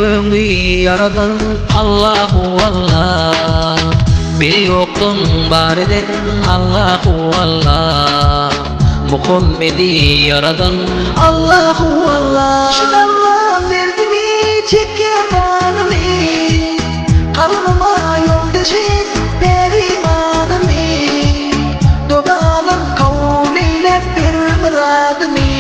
göğünü yaradan Allahu Allah. Bir yoktun var eden Allahu Allah. Muhammed'i yaradan Allahu Allah. Allah verdi mi çekemanımı, kalbıma yol düşen perimanımı, dogalım kavliyle bir muradımı.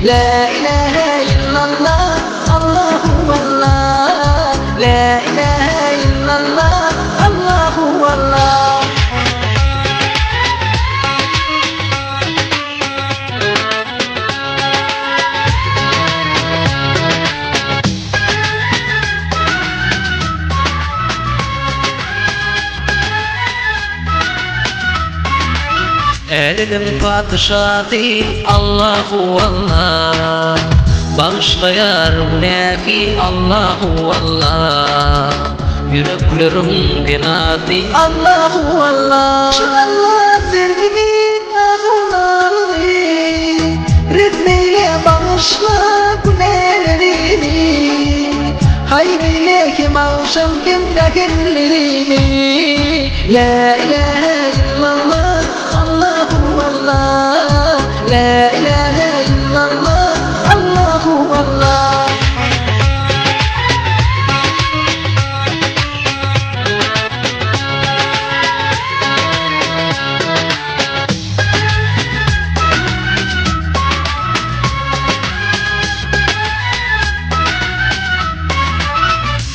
La ilahe illallah Allahu Allah. La ilahe illallah Allahu Allah. Elinin padişahı Allahu Allah. Bağışlayar nefi Allahu Allah. Yüreklerim genadi Allahu Allah. Allah verdi mi ağlarını, ritmiyle bağışla günahlarını, hayriyle kim alsam kim nakillerini. La ilahe illallah Allahu Allah. La ilahe illallah Allahu Allah.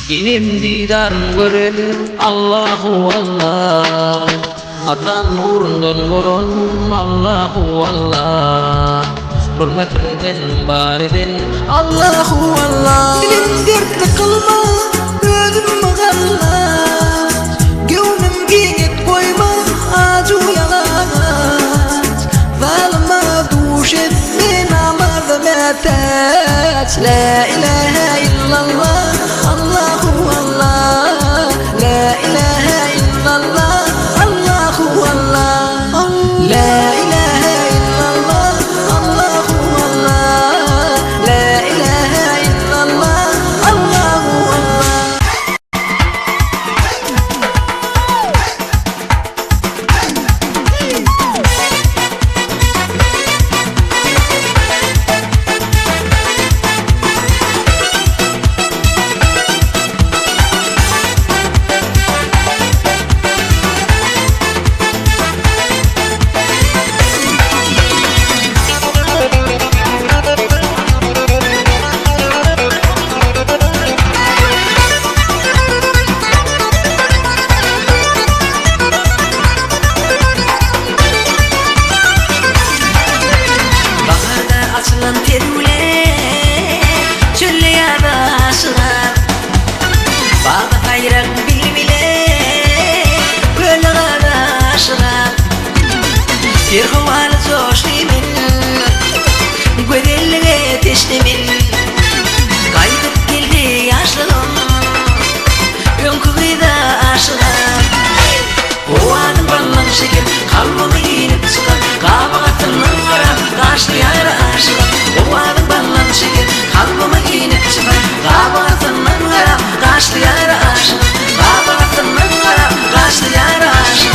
İnim didar görelim Allahu Allah. Atan nurundan vurun Allahu Allah. Hürmetinden bariden Allahu Allah. Dilim dertli kılma, ödüm mağalla, gönlüm giyet koyma, acı yalamat. Zalma duş etme, namarda metat. La ilahe illallah Allahu Allah. La ilahe illallah Allahu Allah. La ilahe illallah Allahu Allah. La ilahe illallah Allahu Allah. Yerhuval zoşlimin, güzelliğe teşlimin, kayıp geldi yaşlılığım, önküğüde aşığım. O anın ballan şeker, kalbimi inip çıkan, kabahatının aram, kaçtı yara aşığım. O anın ballan şeker, kalbimi inip çıkan, kabahatının aram, kaçtı yara aşığım. Kabahatının aram, kaçtı yara aşığım.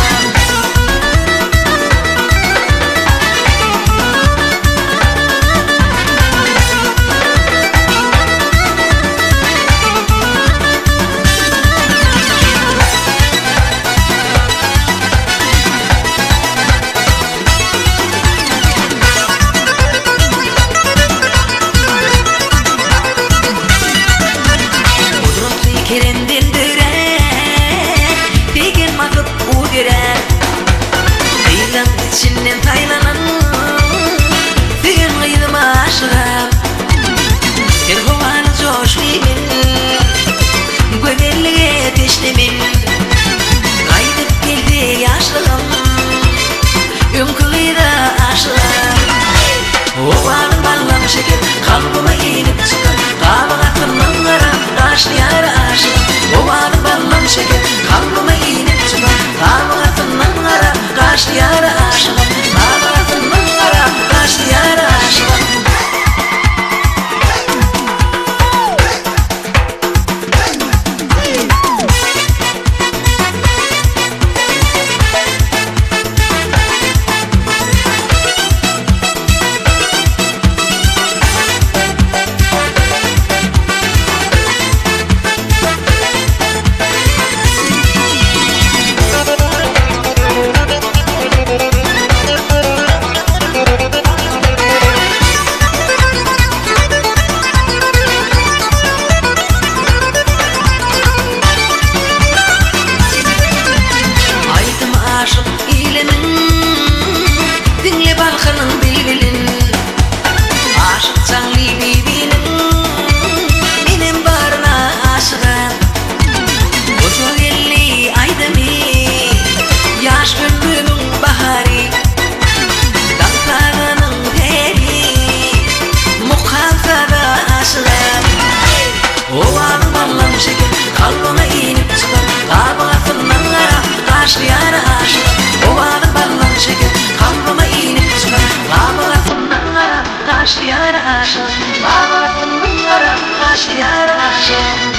İçinden taylanan düğün kıydım aşığım. Erhuvanı coşlimin, güzelliğe teşlimin, kaydıp geldi yaşlığım, önküğüde aşığım. O anın ballan şeker, kalbime inip çıkan, kabahatının aram, kaçtı yara aşığım. O anın ballan şeker, kalbime inip çıkan, kabahatının aram, kaçtı yara aşığım. Kabahatının aram, kaçtı yara aşığım. kaşlı yara aşık. Ovanın ballan şeker kalbıma inip çıkar. Babalatından ara kaşlı yara aşık. Babalatından ara kaşlı yara aşık.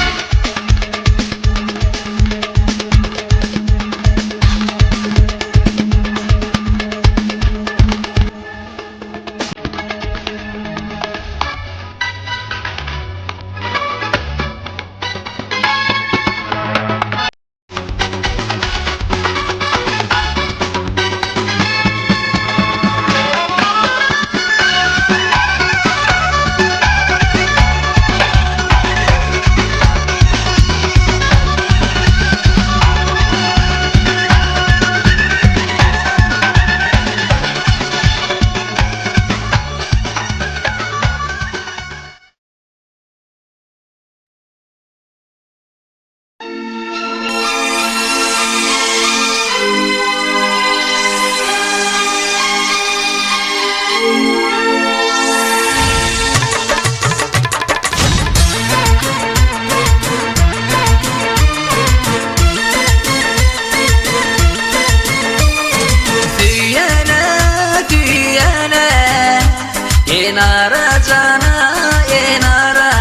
Enara cana enara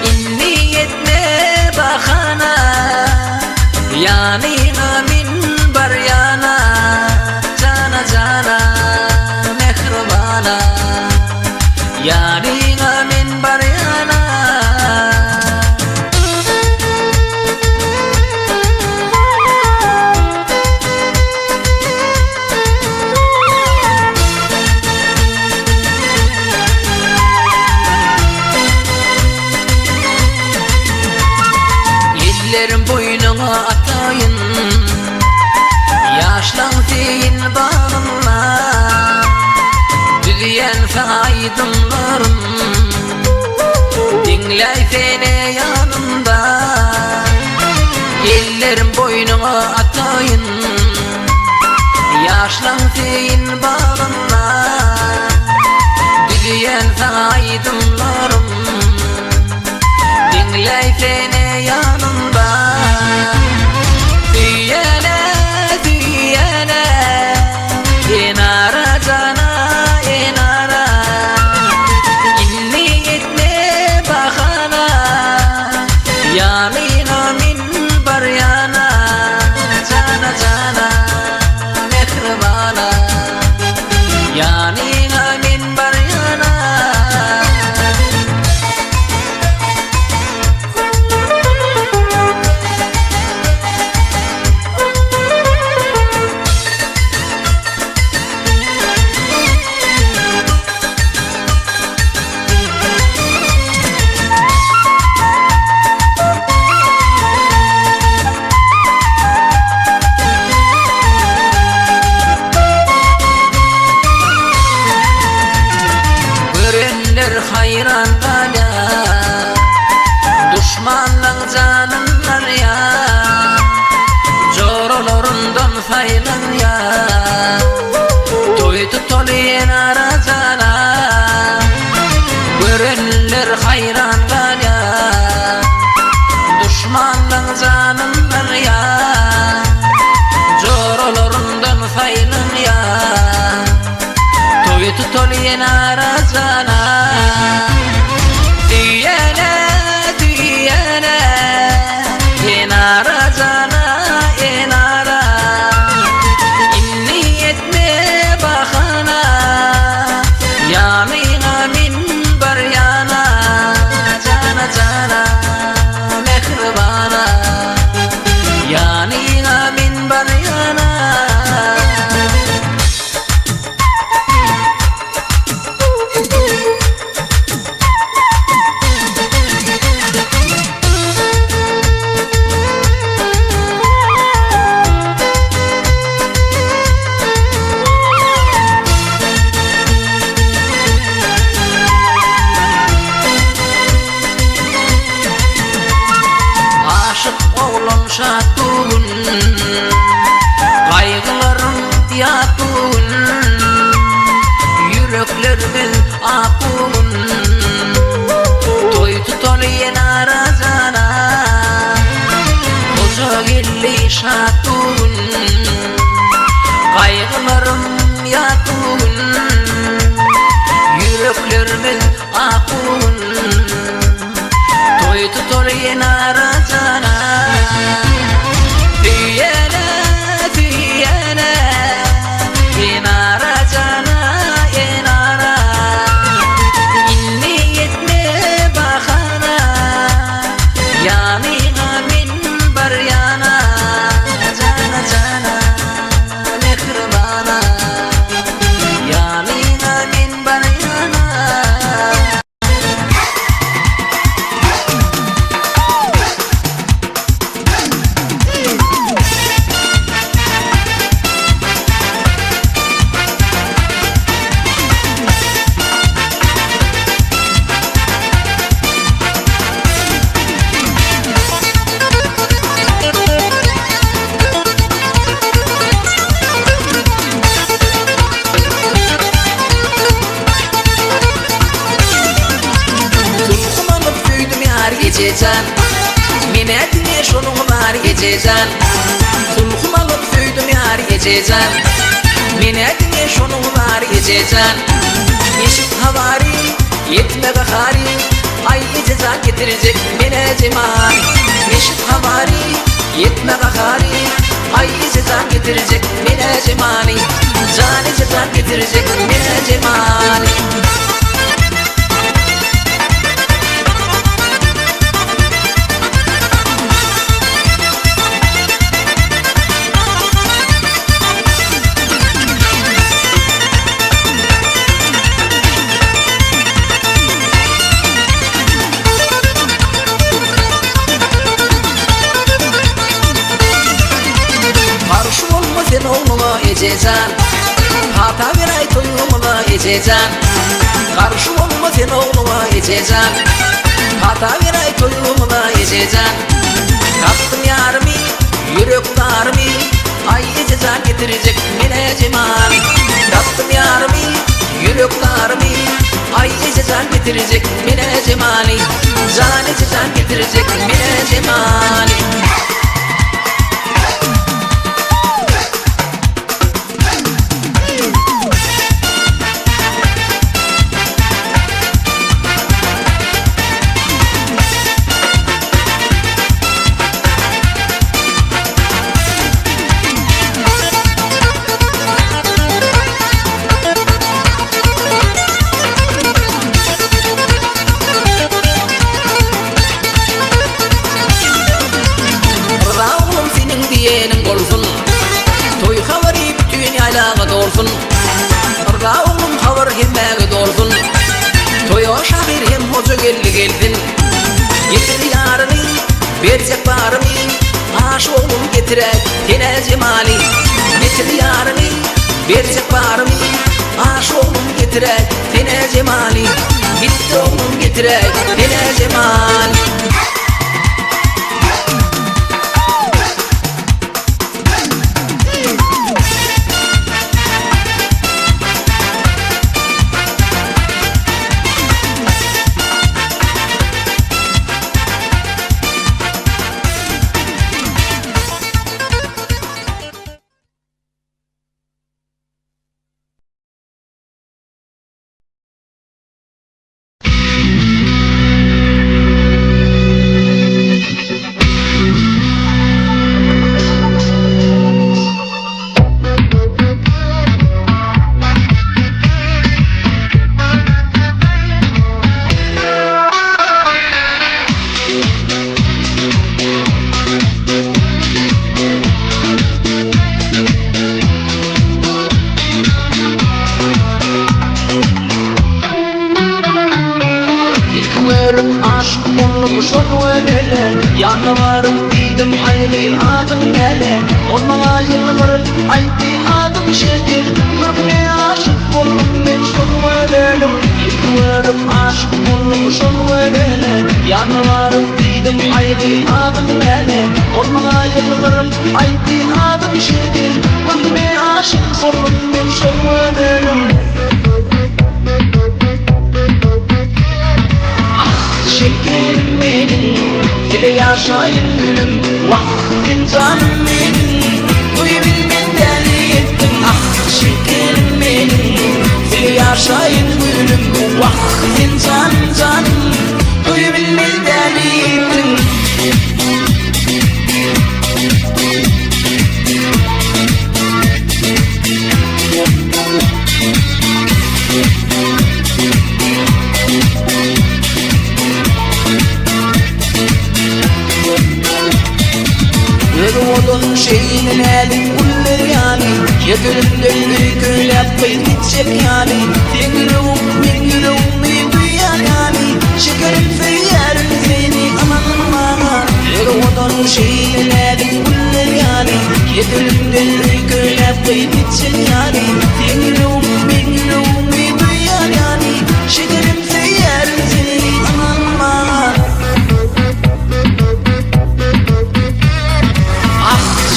inni etme bakana yani min baryana cana cana mehribana yani min baryana Ellerim boynuna atayın, yaşlan seyin bağımla, düzyen faydımlarım, dinley seni yanımda. Ellerim boynuna atayın, yaşlan seyin bağımla, düzyen faydımlarım, dinley seni yanımda. Enara cana enara inni etme bakana yamina min baryana cana cana mehribana yamina min baryana. Hayran bana düşmanın canınlar ya zorlarından faylan ya toy tutulyen aracana görenler hayran bana düşmanın canınlar ya zorlarından faylan ya toy tutulyen aracana. Enara cana enara inni etme bakana yamina min baryana cana cana mehribana yanina min baryana. Oğlum şatun kaygılarım yatun yüreklerimiz akun toy tutulyen aracana koca gilli şatun Kaygılarım yatun Yüreklerimin akun Toy tutor yenara cana Tüyene tüyene Yenara cana yenara İnni yetme bakana Yani amin bar yana Cana cana mehribana Yani amin bar yana Gececan Mine dinle şunun var gececan Sulhum alıp süydüm yar gececan Mine dinle şunun var gececan Yeşil havari yetme gahari Ay ceza getirecek mine cemal Yeşil havari yetme gahari Ay ceza getirecek mine cemali Cani ceza getirecek mine cemali Sen oğluna ecezan Hata bir ay toyumuna ecezan Karşı olma sen oğluna ecezan Hata bir ay toyumuna ecezan Kaptım yarımı, yürek darımı Ay ecezan getirecek mine cemal Kaptım yarımı, yürek darımı Ay ecezan getirecek mine cemali Can ecezan getirecek mine cemali Diyenin golfun Toy havari bütün yaylağı dolsun Orada oğlum havar hemmeği dolsun Toy o şahir hem hoca geldi geldin Getir yarını verecek barını Aş oğlum getirek tine cemali Getir yarını verecek barını Aş oğlum getirek tine cemali Gitti oğlum getirek tine cemali Yanına varım dedim hayli adım gele Olmaya yıllar aydı adım şedir Mürmüne aşık oldum ben son verelim Yıkılarım aşık oldum son verelim Yanına varım dedim hayli adım gele Olmaya yıllar aydı adım şedir Mürmüne aşık oldum ben son verelim Şekerim benim, dile yaşayın gülüm vaktin canım benim. Duyabilmen deli ettin ah şekerim benim. Seni yaşayın gülüm vaktin canım canım. Duyabilmen deli ettin. Odun şeyinin elin güller yani Yedirinden bir köyle yapmayın gidecek yani Dengülüm duyar yani Şekerim feyyarın seni amanın bana Odun şeyinin elin güller yani Yedirinden bir köyle yapmayın gidecek yani Dengülüm duyar yani Şekerim feyyarın seni amanın bana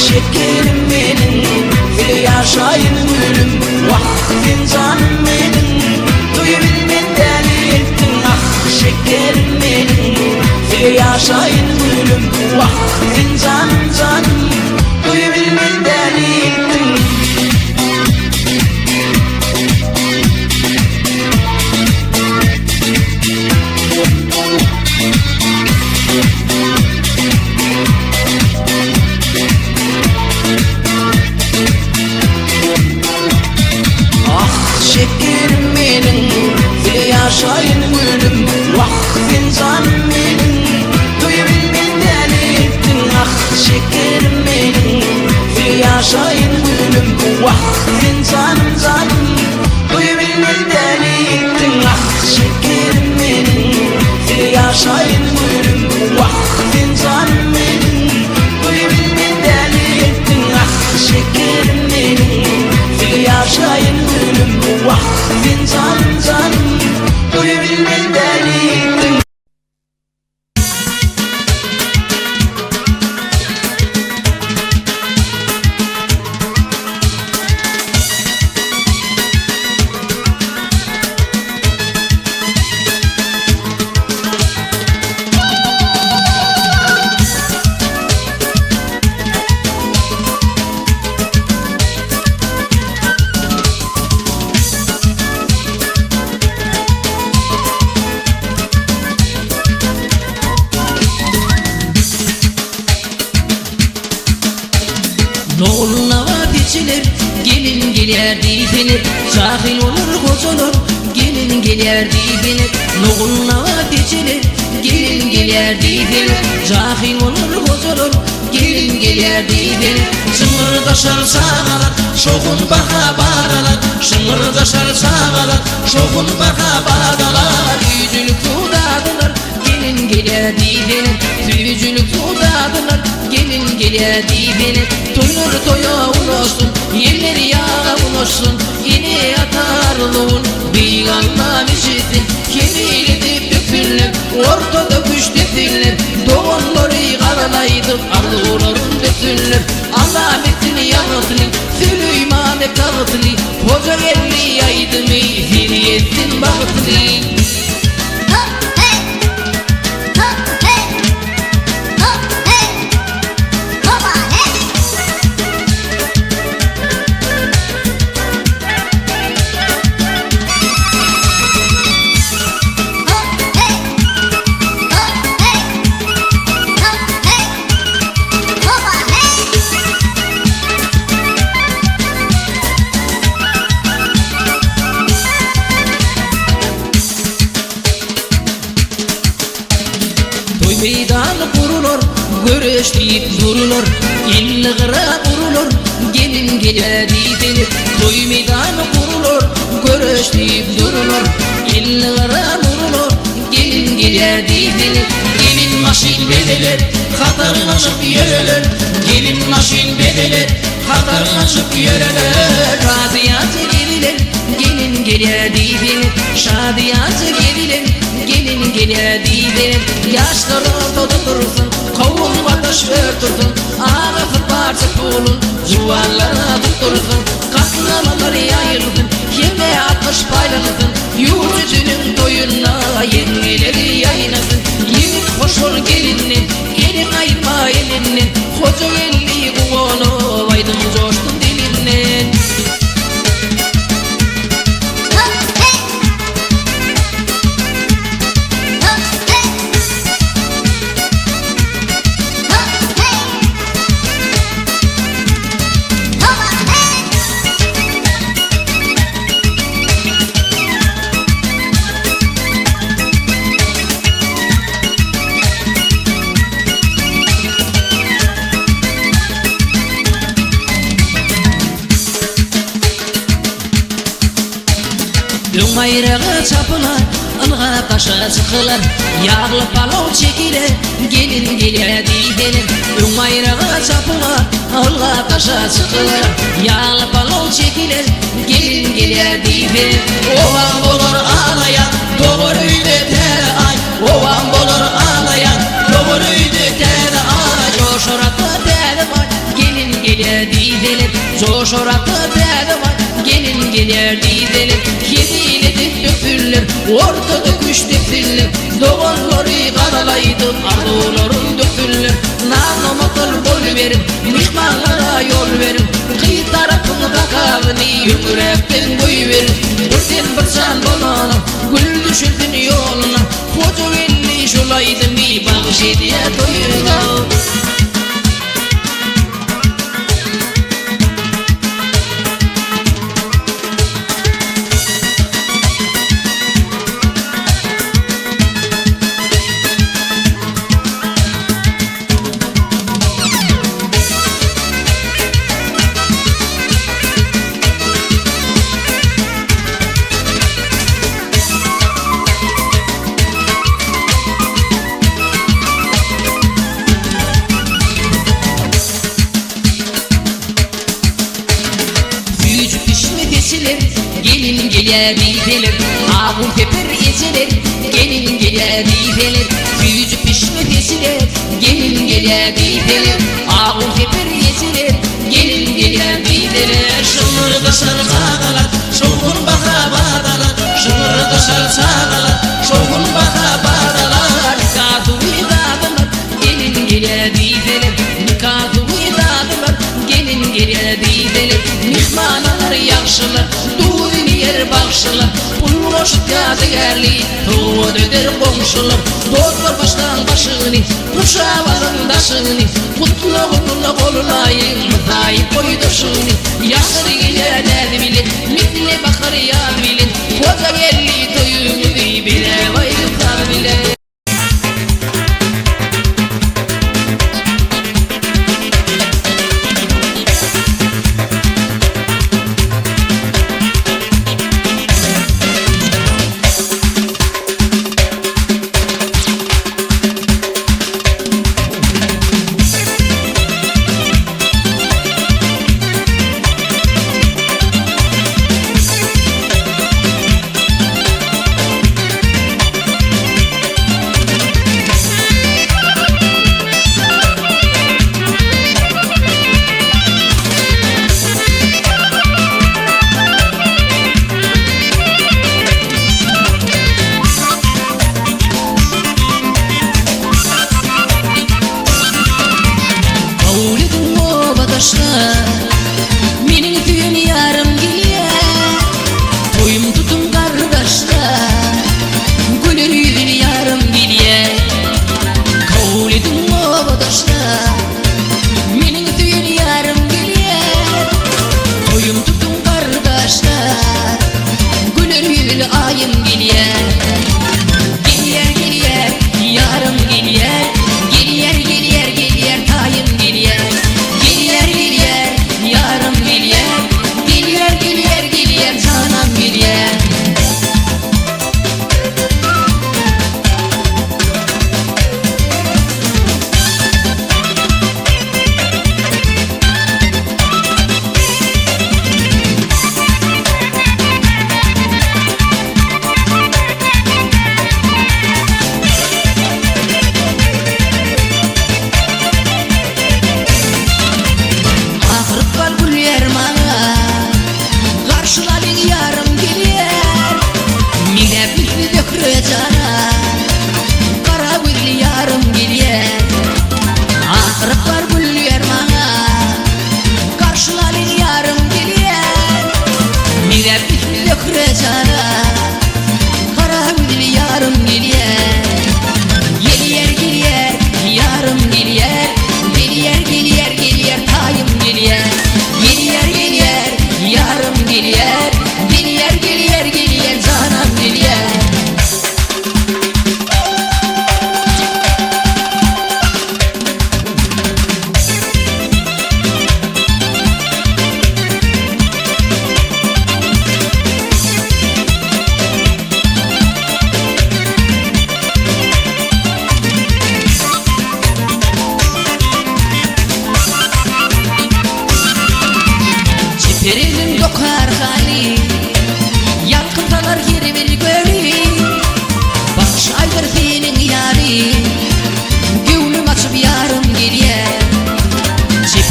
Şekerim benim, bir yaşayın gülüm vaktin canım benim. Duyabilmen deli ettin ah şekerim benim. Bir yaşayın gülüm vaktin canım canım. Duyabilmen deli ettin. Şekerim benim, bir yaşayın gülüm vaktin canım benim. Duyabilmen deli ettin ah şekerim benim. Bir yaşayın gülüm vaktin canım canım. Duyabilmen deli ettin ah şekerim benim. Bir yaşayın gülüm vaktin canım benim. Duyabilmen deli ettin ah şekerim benim. Bir yaşayın gülüm vaktin canım canım. Duyabilmen deli ettin. Noğluna vaat içilir, gelin gelir diydilir. Cahil olur kocalar, gelin gelir diydilir. Noğluna vaat içilir, gelin gelir diydilir. Cahil olur kocalar, gelin gelir diydilir. Şıngırdaşar sağalar, şoğun baka baralar. Şıngırdaşar sağalar, şoğun baka baralar. Yüzülük tudadılar, gelin gelir diydilir. Yüzülük tudadılar, gelin gelir diydilir. Toynur toyağın olsun, yerleri yağın olsun. Yine atarlığın bir anlam işitin. Kemiğini de dökülür, ortada güç dökülür. Doğanları karalaydı, arıların dökülür. Alametini yanıtlı, Süleyman'e kanıtlı. Koca gelli yaydı mı, ziriyettin bağıtlı. Meydan kurulur, güreş deyip durulur. Elli kıra vurulur, gelin gelir diydilir. Toy meydanı kurulur, güreş deyip durulur. Elli kıra vurulur, gelin gelir diydilir. Gelin maşin bedeler, hatarlaşıp yürürler. Gelin maşin bedeler, hatarlaşıp yürürler. Radiyatı geliler, gelin gelir diydilir. Şadiyatı geliler, gelin gelir diydilir. Yaşlar ortada durursun, kovun ateş örtürsün. Ağrıtır parça kulun, juvallara tutturursun. Katlamaları yayılsın, yemeğe atmış paylanırsın. Yurtücünün toyuna yengeleri yayınasın. Yemin hoş ol gelinin, gelin ayıpa elinin. Ayrağı çapılar, ılğa taşa sıkılar, yağlı palov çekilir, gelin gele diyeler. Ayrağı çapılar, ılğa taşa sıkılar, yağlı palov çekilir, gelin gele diyeler. Ovan bolur ağlayan, doğruydu tere ay. Ovan bolur ağlayan, doğruydu tere ay. Coşuratı tere ay, gelin gele diyeler. Coşuratı tere ay, gelin gele diyeler. Yediledik dökülür, ortada güç dökülür. Doğanları karalaydı, arzuların dökülür. Namıma kıl bol verin, mihmanlara yol verin. Kıyı tarafını bakağını yürekten koy verin. Dörtten bir can bolana, gül düşürdün yoluna. Koca elli şolaydın bir bağış ediye doyurdu. Gelin gele diyeler, ağın peper eziler, gelin gele diyeler. Büyücü pişme desiler, gelin gele diyeler, ağın peper eziler, gelin gele diyeler. Şımırda sarıqalar, şoğun bağa bağdalar, şımırda sarıqalar, şoğun bağa bağdalar. Nikahı dadılar, gelin gele diyeler, nikahı dadılar, gelin gele diyeler. Mihmanalar yaxşılar, yer bağışılar, buluşup yadigarli, tuğud eder komşular. Doktor baştan başını, kuşa vatandaşını, kutlu olayım, mutayip koyduşunu. Yaşır giler bilin, mitli bakır yad bilin, koca gelli toyunu bile, vaylıklar bile. Mening düğün yarım geliye, toyum tutum kardeşler. Gülür yüzün yarım geliye, kavul edin obadaşlar. Mening düğün yarım geliye, toyum tutum kardeşler. Gülür yüzün ayım geliye, geliyer geliyer yarım geliyer, geliyer geliyer geliyer tayım geliyer. Geliyer geliyer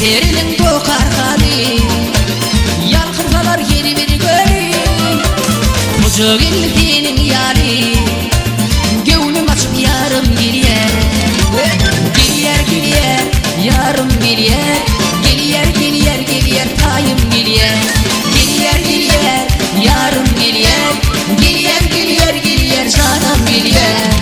Serinin kokar hali Yalkırsalar yeni bir gölü Koca giltinin yari Gönlüm açıp yarım geliyer Geliyer geliyer yarım geliyer Geliyer geliyer geliyer tayım geliyer Geliyer geliyer yarım geliyer Geliyer geliyer geliyer canım geliyer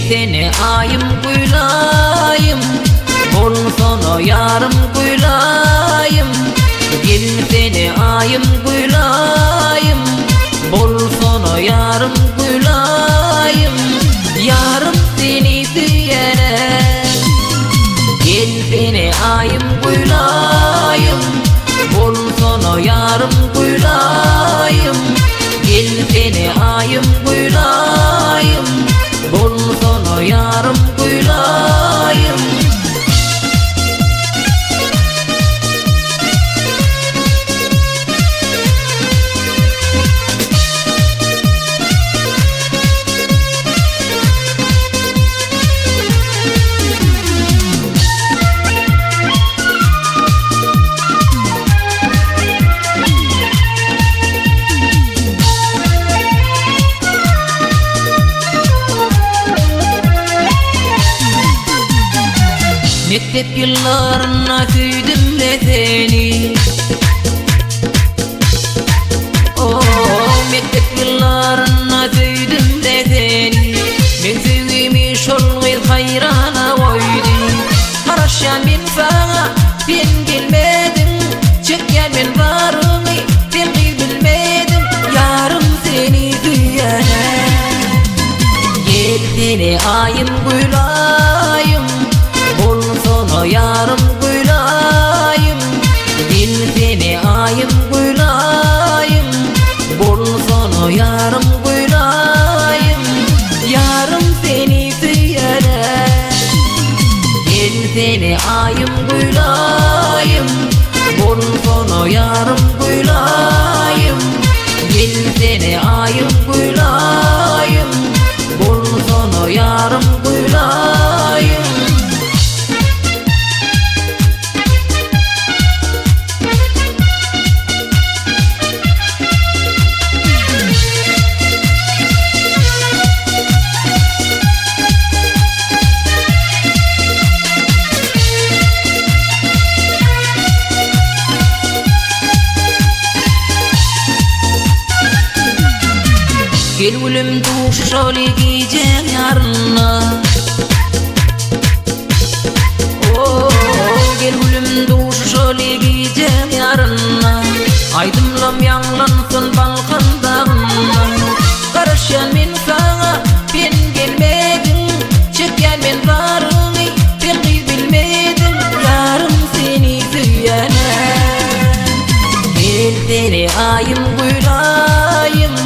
Seni ayım kuylayım Olsana yarım kuylayım Gel seni ayım kuylayım Olsana yarım kuylayım Yarım seni diyene Gel seni ayım kuylayım Olsana yarım kuylayım Gel seni ayım kuylayım Bolsana yarım kuylayım Mektep yıllarına süydüm de seni Mektep yıllarına süydüm de seni Men sevgimiş ol gayr hayrana oydu Haraşan ben sana ben gelmedim Çek gel ben varımı sen bilmedim Yarım seni duyana Gel seni ayım kuylayım Bolsana yarım kuylayım Gel seni ayım kuylayım Bolsana yarım kuylayım Yarım seni duyana Gel seni ayım kuylayım Bolsana yarım kuylayım Gel seni ayım kuylayım Bolsana yarım kuylayım Gel gülüm duş şöyle giyeceğim yarına. Gel gülüm duş şöyle giyeceğim yarına. Aydımlam yanlansın balkandağına. Karışan men sana ben gelmedim. Çekken ben varını ben bilmedim. Yarım seni süyene. Gel seni ayım gülayım.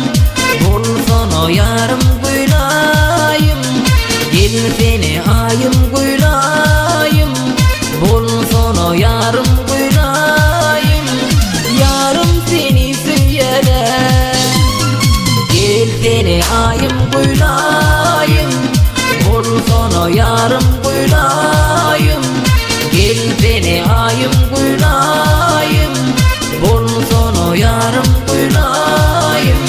Bolsun o yarım gülayım. Gel seni ayım gülayım. Bolsun o yarım gülayım. Yarım seni süyene. Gel seni ayım gülayım. Bolsun o yarım gülayım. Gel seni ayım gülayım. Bolsun o yarım gülayım.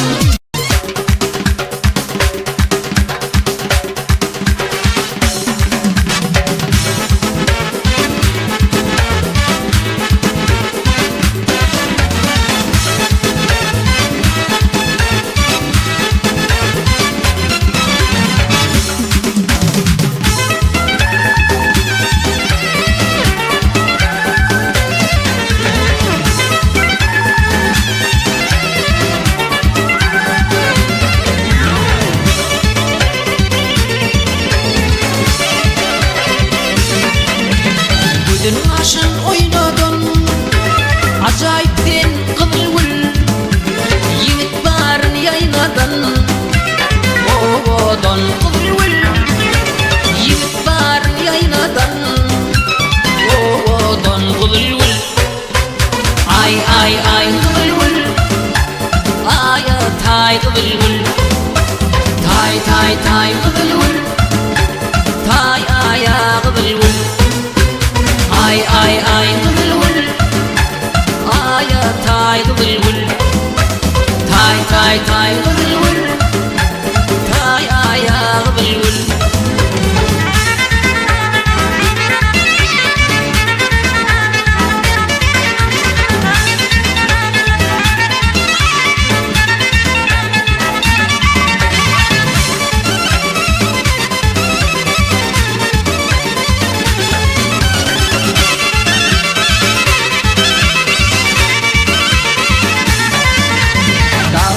Aşın oynadın acayip sen kıvılgül. Yiğit barın yayladın oğudun kıvılgül. Yiğit barın yayladın oğudun kıvılgül. Ay ay ay kıvılgül. Aya tay kıvılgül. Tay tay tay kıvılgül. Tay aya kıvılgül. Ay ay ay kıvılgül. Aya tay kıvılgül. Tay tay tay kıvılgül. Tay aya kıvılgül.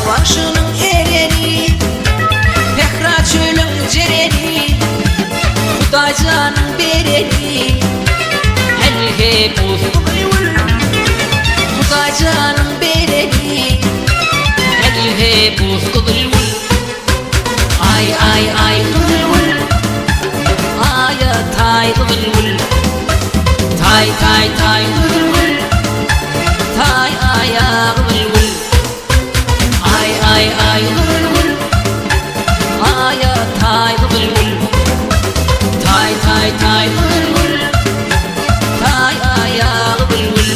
Başının ereni, Pehra çölün cereni, Hudaycanın bereni, Helhe buzgul. Hudaycanın bereni, Helhe buzgul. Ay ay ay kıvılgül. Aya tay kıvılgül. Tay tay tay kıvılgül. Tay aya kıvılgül. Ay ay ay kıvılgül. Aya tay kıvılgül. Tay tay tay kıvılgül. Tay aya kıvılgül.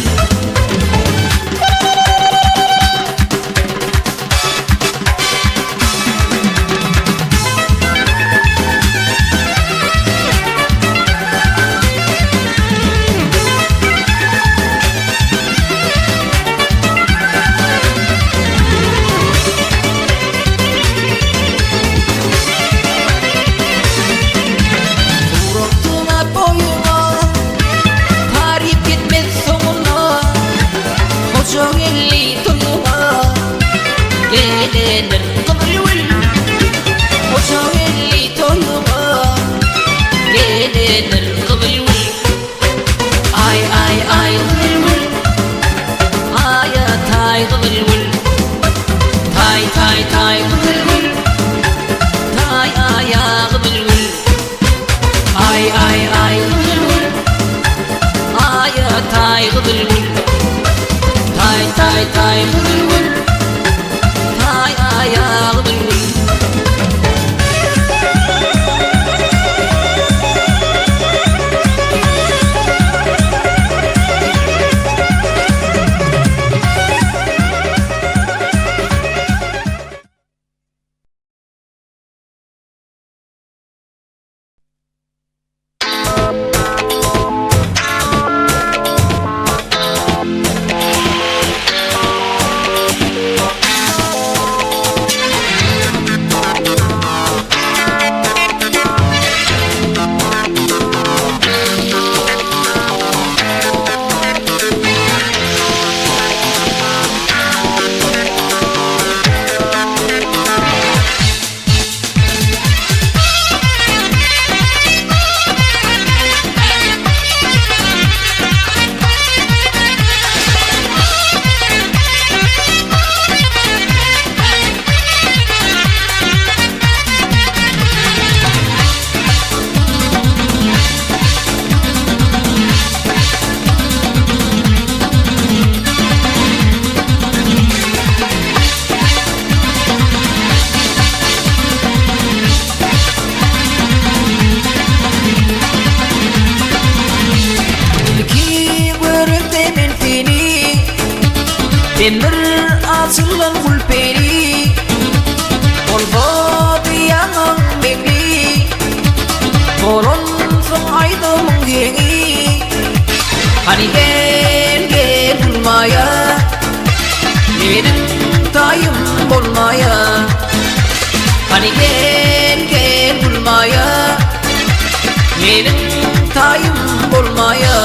Gelenir kıvılgül. Ocağı elli toyuma gelenir kıvılgül. Ay ay ay kıvılgül. Aya tay kıvılgül. Tay tay tay kıvılgül. Tay aya kıvılgül. Ay ay ay kıvılgül. Aya tay kıvılgül. Tay tay tay kıvılgül. Tay aya kıvılgül. Hani gel gel bulmaya, benim tayım olmaya. Hani gel gel bulmaya, benim tayım olmaya.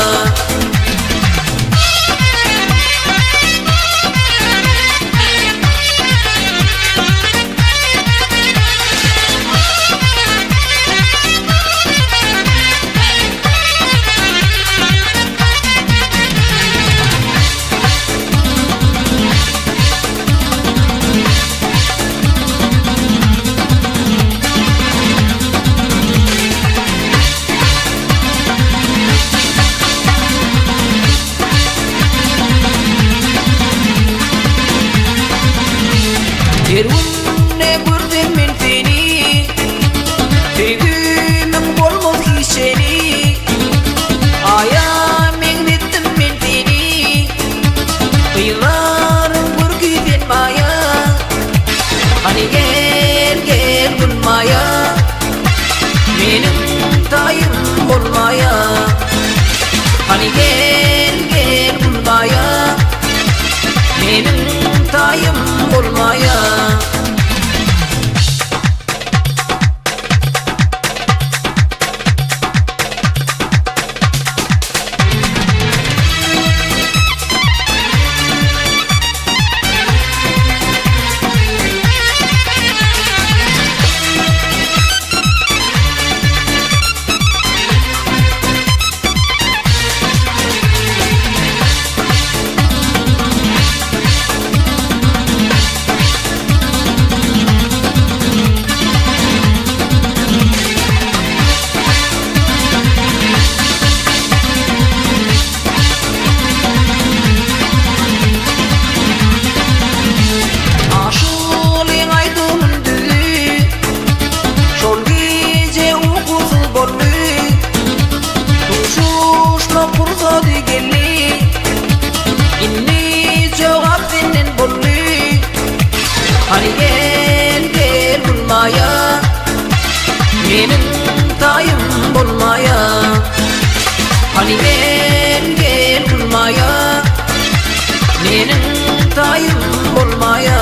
Yerunne gördüm ben seni, sevgimin olmaz ki seni. Ayağımın ettim ben seni, kıyılarım görgüden maya. Hani gel gel bulmaya, benim tayım olmaya. Hani gel gel bulmaya, benim tayım olmaya. Hani gel gel bulmaya, benim tayım olmaya. Hani gel gel bulmaya, benim tayım olmaya.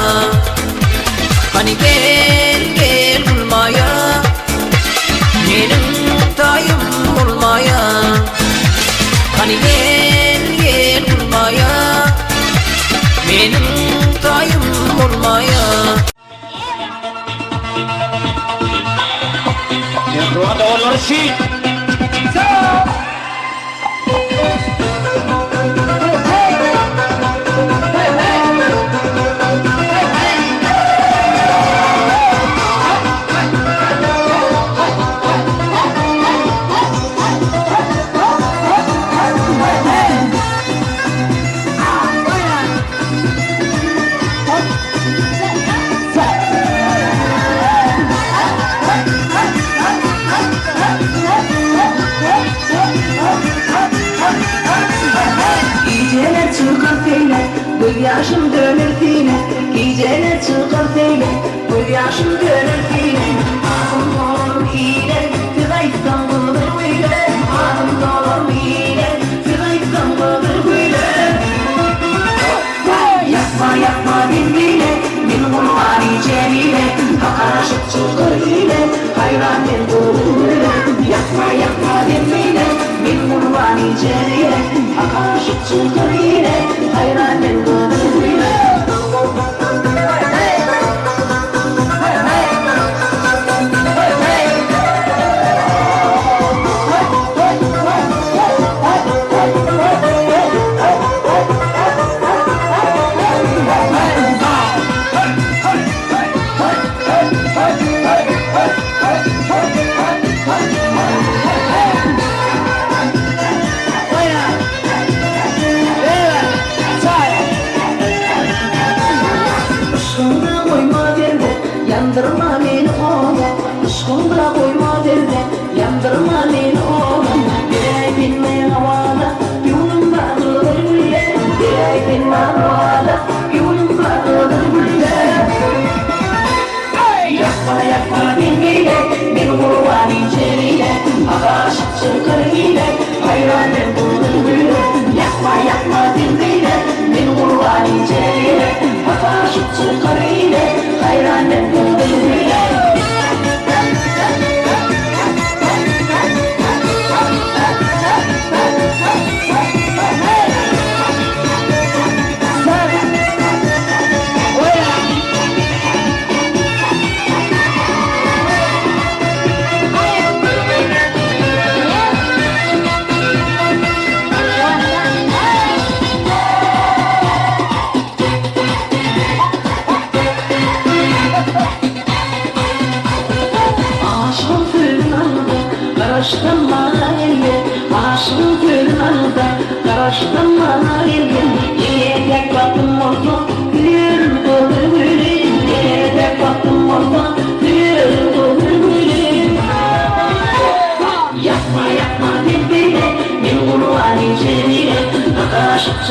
Hani gel gel bulmaya, benim tayım olmaya. Hani gel gel bulmaya, benim tayım olmaya. Ruanda Olorsi. Gözyaşım dönür fine, geceler çıkar fine. Gözyaşım dönür fine. Ağzım dolur hile, tıkayıptan kılır hile. Ağzım dolur hile, tıkayıptan kılır hile. Yapma yapma dinle, min kulmani cemile. Hakaraşıp çıkar hile, hayran ben doğru hile. Yapma yapma dinle, min kulmani cemile. Hakaraşıp çıkar hile, hayran ben doğru hile.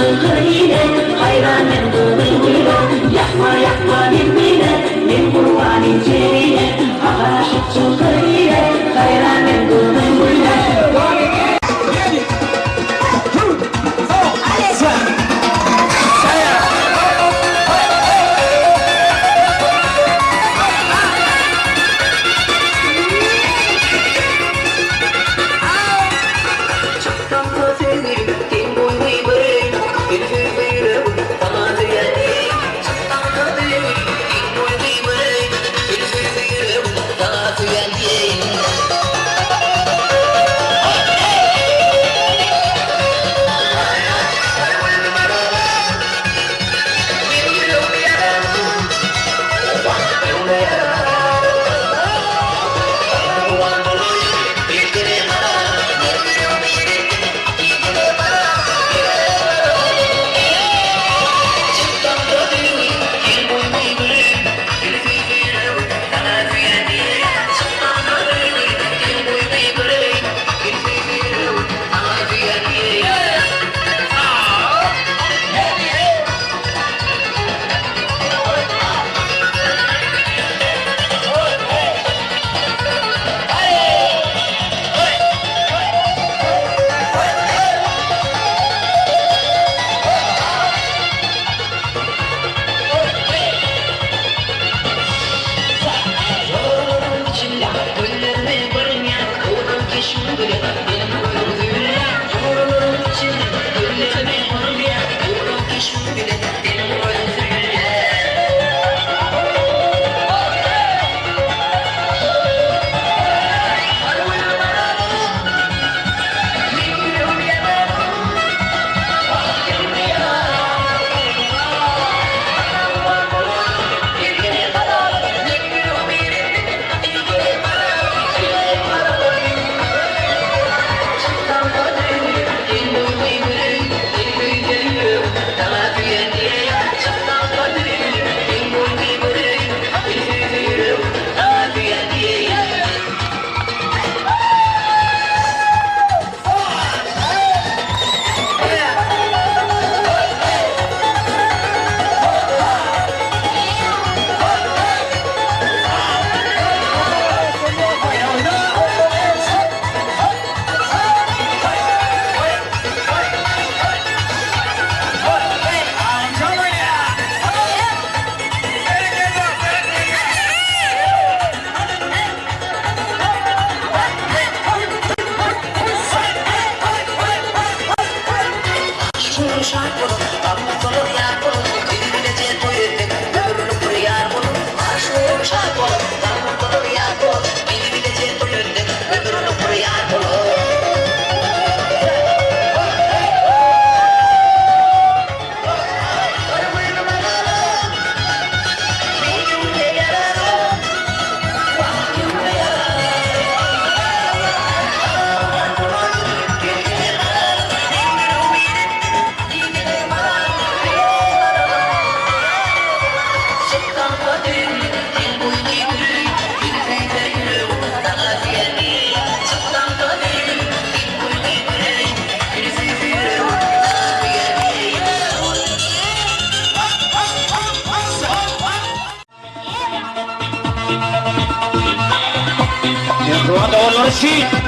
çıkır yine hayranım kılıyla yakma yakma bilmine min kurbanın cerine aşık çıkır yine hayranım kılıyla Ruanda Olor Sheet.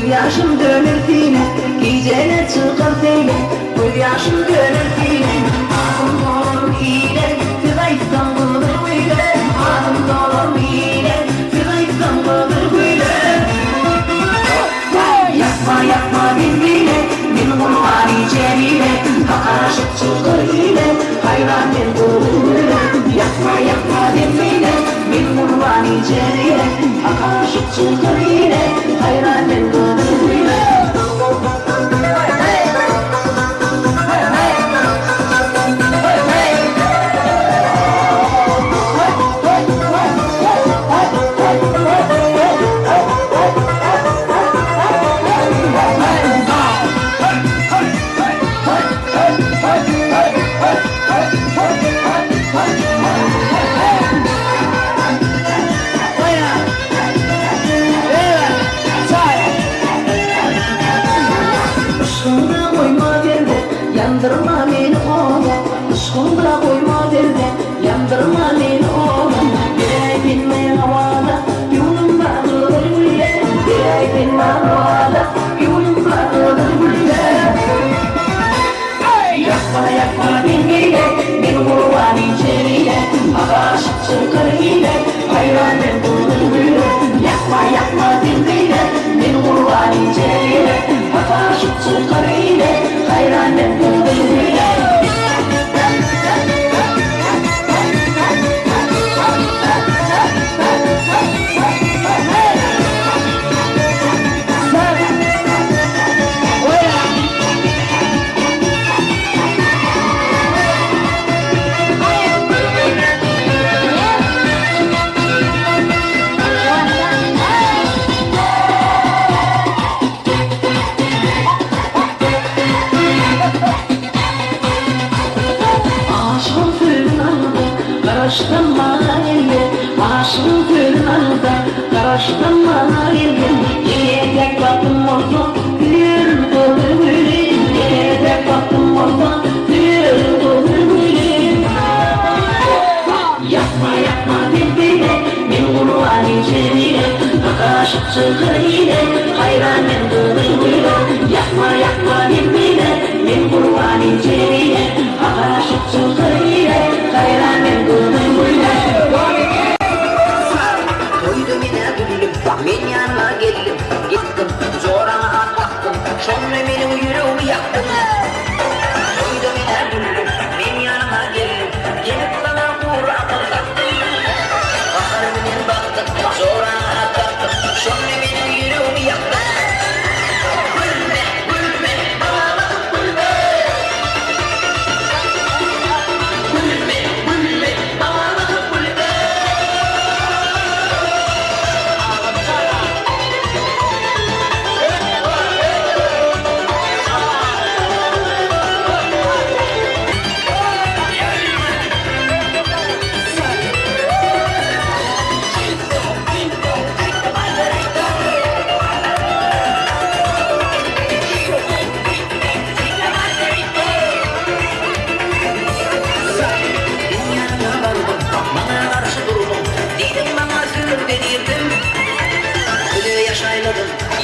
Yaşım dönür yine, geceler çıkar yine, bu yaşım dönür yine. Adım dolur yine, Firayt'tan bulur böyle. Adım dolur yine, Firayt'tan bulur böyle. Yakma yakma birbirine, min kurbanı cemile. Aşık çıkar yine, hayranım bulur böyle. Yakma yakma birbirine, min kurbanı cemile. Aşık çıkar yine hayran ettim yine. Yandırma beni oğlum, ışkımda koyma derde. Yandırma beni oğlum, bir ay binme havada, yolum bağlıdır bile. Bir ay binme havada, yolum bağlıdır bile. Yakma yakma dinleyle, beni kurban içeriyle. Akaşık çıkar yine, hayran ettim bile. Yakma yakma dinleyle, beni kurban içeriyle. Akaşık çıkar yine, hayran ettim bile. Karıştım bana geldi, aşkın kırnalda. Karıştım bana geldi, yine tek baktım oldu, yürüm doldur böyle. Yine tek baktım oldu, yürüm doldur böyle. Yapma yapma dediğine, ben kurban içeriyle. Akaşık çıkar yine, hayran ettim böyle. Yapma yapma dediğine, ben kurban içeriyle. Akaşık çıkar yine, hayran ettim. Men yanına geldim, gittim, zorana atlattım. Sonra benim yüreğimi yaktım. Koydum iner güldüm, men yanına geldim, gelip bana vur atlattım. Bakarım ben baktım, zorana atlattım. Sonra benim yüreğimi yaktım. Gülme, gülme, bana gülme. Gülme, gülme, bana gülme.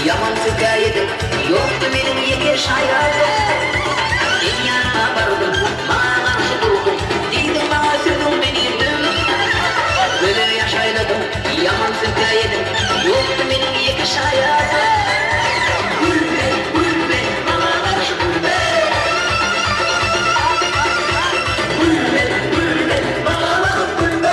Yaman hikayedim, yoktu benim yegeş hayalım. En yanıma vardım, bana karşı durdum, değildim bana sürdüm beniydim. Böyle yaşayladım, yaman hikayedim, yoktu benim yegeş hayalım. Gülme, gülme, bana karşı gülme. Gülme, gülme, bana gülme.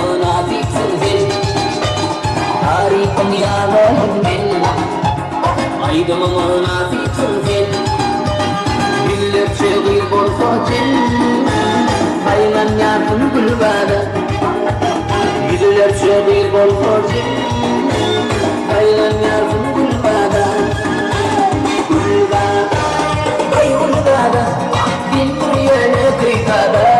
münafıksın sen Tarifim yalanım ben Aydım münafıksın sen Milletçe gıyb olsa sen Hayman yapın gülbada Yüzlerce gıyb olsa sen Hayman yapın gülbada Gülbada Ay gülbada Bin yöne kıykada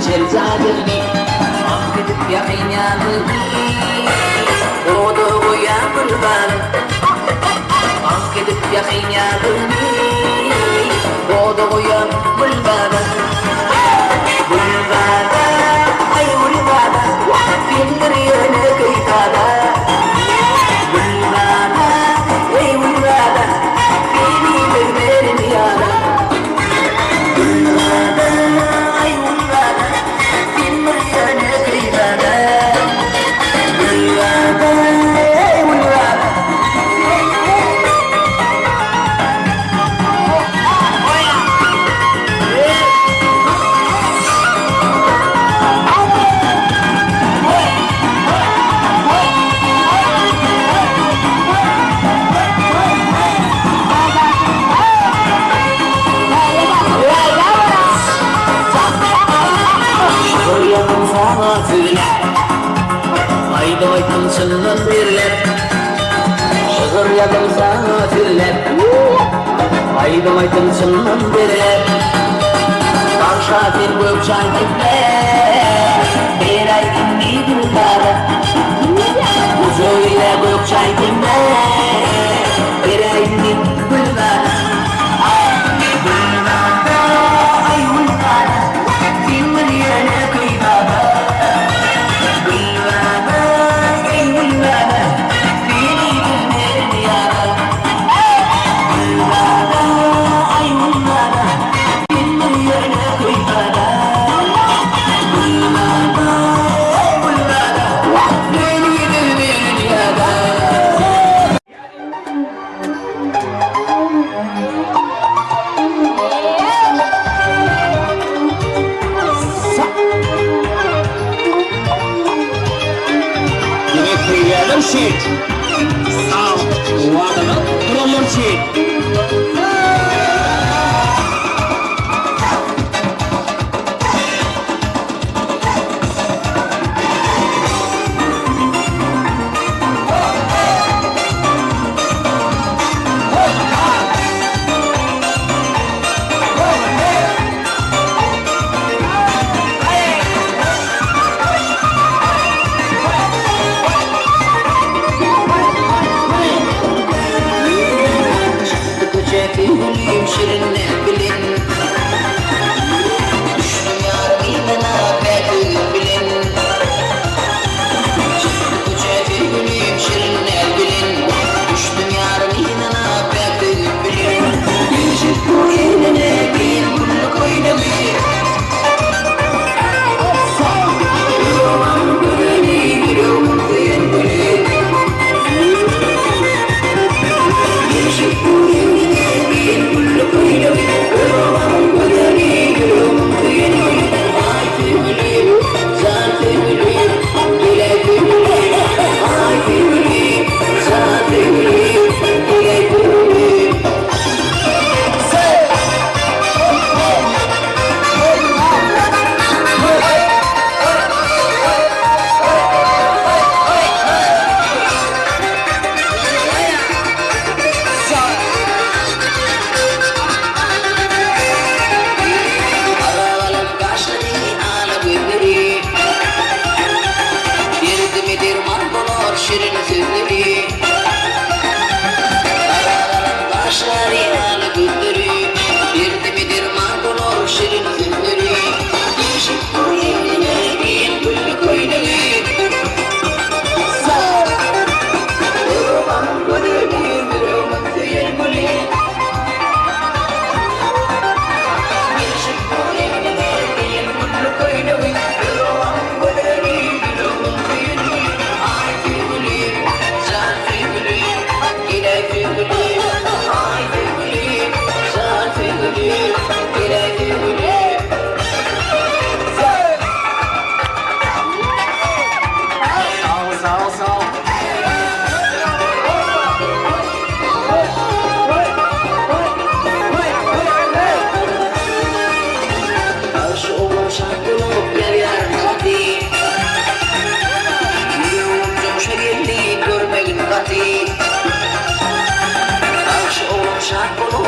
Cerzadeni Affedip yakın yanını Doğduğu yapıldan Affedip yakın yanını Doğduğu yapıldan Bulgada Ay bulgada Bindir yöne kıykada Bulgada Ay bulgada Beni bilmerin yana Bulgada Ay bulgada Aydım aydım senden birler Şığır yadım sana türler Aydım aydım senden birler Karşafir gökçay tipler Bir ay indi gülbada Uzuyla gökçay tipler Bir ay indi gülbada Gülbada ay gülbada Kimdir yöne kıybada Murshid Sound Wadana Pro Murshid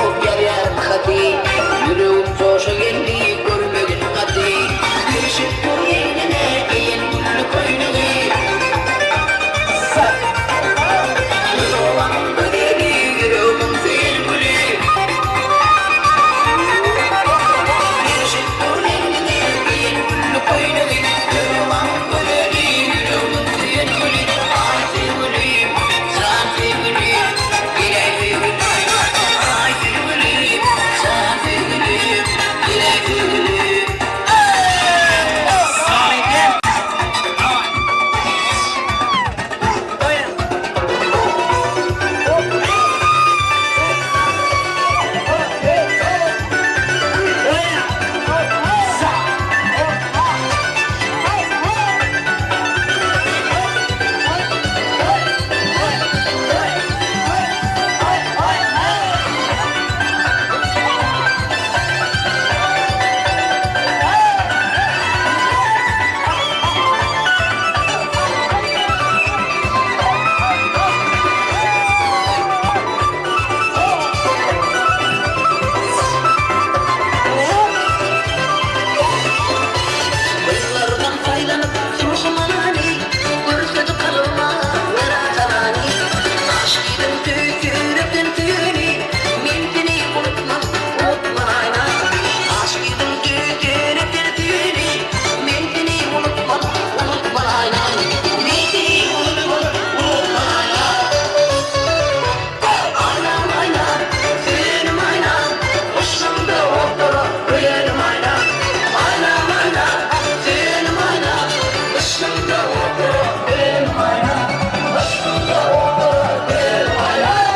soğuk yer yer hadi yüreğim coşa geldi görmegin hadi Girişip dur yeğenine eğen gülü koyunu Yüreğim bödeli yüreğim seyin gülü Girişip dur yeğenine eğen gülü koyunu Yüreğim bödeli yüreğim seyin gülü Ay sevgilim sen sevgilim Gire sevgilim Ay sevgilim sen sevgilim Gire sevgilim Bayırlardan faylanıp Sumuşmanani Görüşmedi kalırma Veratanani Aşkıydın tükürüptün tüyünü Miltini unutmam Unutman ayna Aşkıydın tükürüptün tüyünü Miltini unutmam Unutman ayna Miltini unutmam Unutman ayna Aynam ayna Tüyünüm ayna Başımda otura Öyerim ayna Aynam ayna Tüyünüm ayna Başımda otura Öyerim ayna Başımda otura Öyerim ayna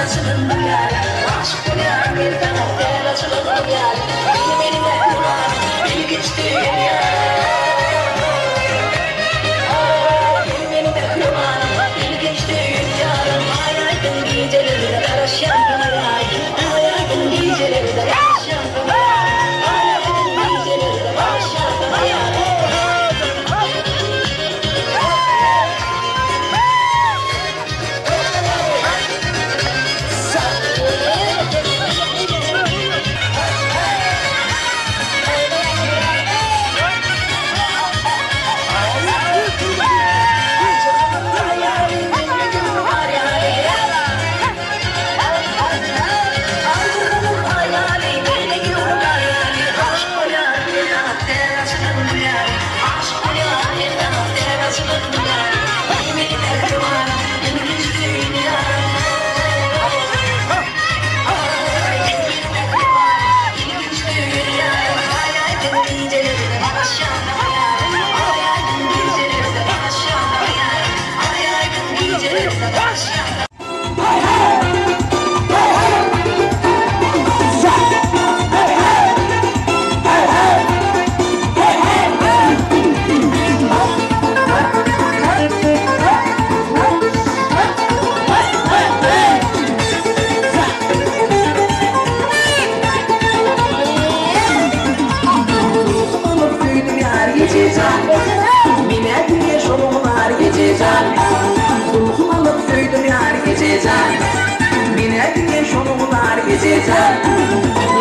açıldım yani. Aşk ya bir taraftan açıldım yani. Benim kulağım beni geçti ya. Benim kulağım beni geçti ya. Hayatın geceleri de karışan kamerayı. Hayatın geceleri de karışan kamerayı. Hayatın geceleri de karışan kamerayı.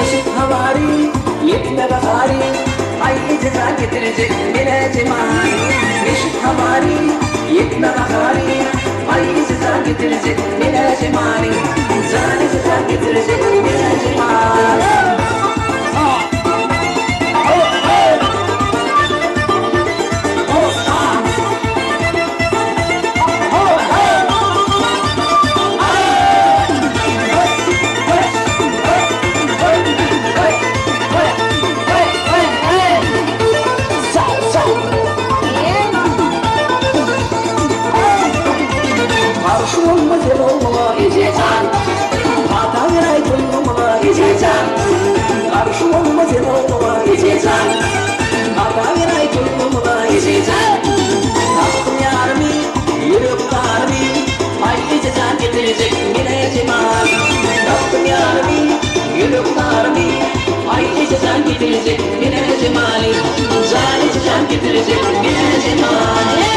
Yeşil havari, yetme bahari, ay ceza getirecek bile cemali. Yeşil havari, yetme bahari, ay ceza getirecek bile cemali. Zani ceza getirecek bile cemali. Getirecek yine cemali, zani cezan getirecek yine cemali.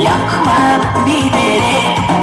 Yakma biberi